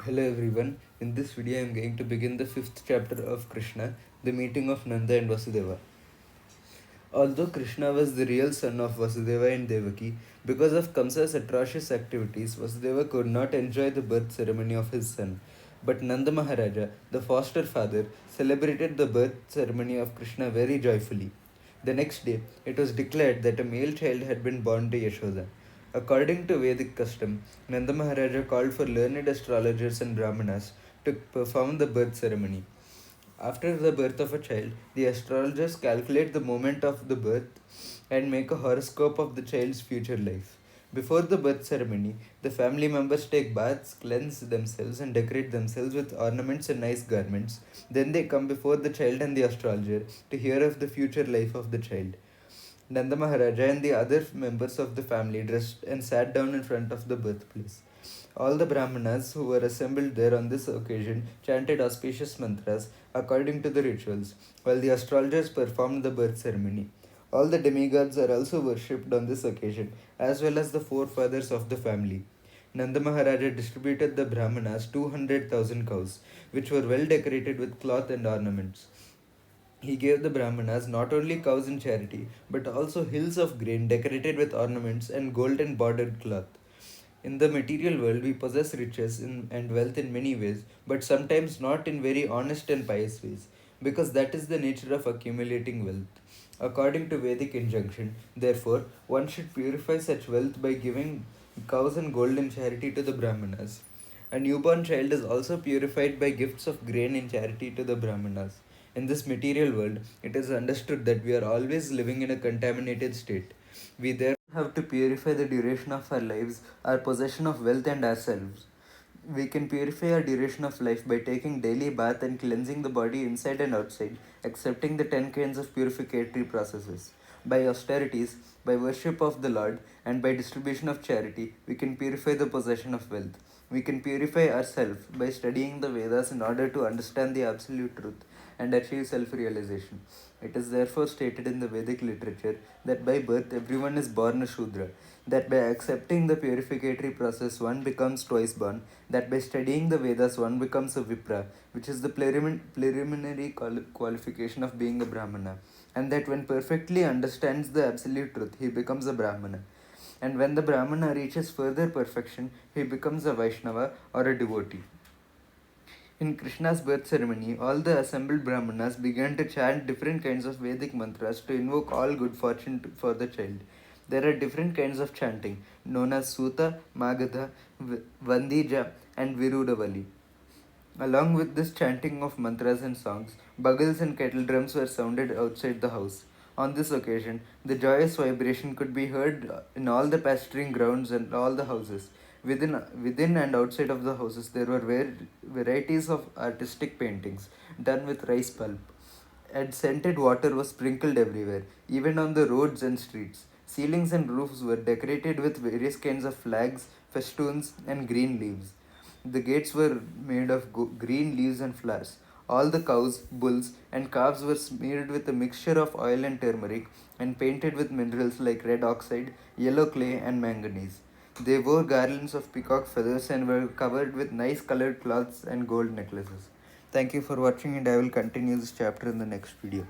Hello everyone. In this video I am going to begin the fifth chapter of Krishna, the meeting of Nanda and Vasudeva. Although Krishna was the real son of Vasudeva and Devaki, because of Kamsa's atrocious activities, Vasudeva could not enjoy the birth ceremony of his son. But Nanda Maharaja, the foster father, celebrated the birth ceremony of Krishna very joyfully. The next day, it was declared that a male child had been born to Yashoda. According to Vedic custom, Nanda Maharaja called for learned astrologers and brahmanas to perform the birth ceremony. After the birth of a child, the astrologers calculate the moment of the birth and make a horoscope of the child's future life. Before the birth ceremony, the family members take baths, cleanse themselves, and decorate themselves with ornaments and nice garments. Then they come before the child and the astrologer to hear of the future life of the child. Nanda Maharaja and the other members of the family dressed and sat down in front of the birthplace. All the Brahmanas who were assembled there on this occasion chanted auspicious mantras according to the rituals, while the astrologers performed the birth ceremony. All the demigods are also worshipped on this occasion, as well as the forefathers of the family. Nanda Maharaja distributed the Brahmanas 200,000 cows, which were well decorated with cloth and ornaments. He gave the Brahmanas not only cows in charity, but also hills of grain decorated with ornaments and golden bordered cloth. In the material world, we possess riches and wealth in many ways, but sometimes not in very honest and pious ways, because that is the nature of accumulating wealth. According to Vedic injunction, therefore, one should purify such wealth by giving cows and gold in charity to the Brahmanas. A newborn child is also purified by gifts of grain in charity to the Brahmanas. In this material world, it is understood that we are always living in a contaminated state. We therefore have to purify the duration of our lives, our possession of wealth, and ourselves. We can purify our duration of life by taking daily bath and cleansing the body inside and outside, accepting the 10 kinds of purificatory processes. By austerities, by worship of the Lord, and by distribution of charity, we can purify the possession of wealth. We can purify ourselves by studying the Vedas in order to understand the absolute truth and achieve self realization. It is therefore stated in the Vedic literature that by birth everyone is born a Shudra, that by accepting the purificatory process one becomes twice born, that by studying the Vedas one becomes a Vipra, which is the preliminary qualification of being a Brahmana, and that when perfectly understands the absolute truth he becomes a Brahmana. And when the Brahmana reaches further perfection, he becomes a Vaishnava or a devotee. In Krishna's birth ceremony, all the assembled Brahmanas began to chant different kinds of Vedic mantras to invoke all good fortune for the child. There are different kinds of chanting, known as Suta, Magadha, Vandija, and Virudavali. Along with this chanting of mantras and songs, bugles and kettle drums were sounded outside the house. On this occasion, the joyous vibration could be heard in all the pasturing grounds and all the houses. Within and outside of the houses, there were varieties of artistic paintings done with rice pulp, and scented water was sprinkled everywhere, even on the roads and streets. Ceilings and roofs were decorated with various kinds of flags, festoons, and green leaves. The gates were made of green leaves and flowers. All the cows, bulls, and calves were smeared with a mixture of oil and turmeric and painted with minerals like red oxide, yellow clay, and manganese. They wore garlands of peacock feathers and were covered with nice colored cloths and gold necklaces. Thank you for watching, and I will continue this chapter in the next video.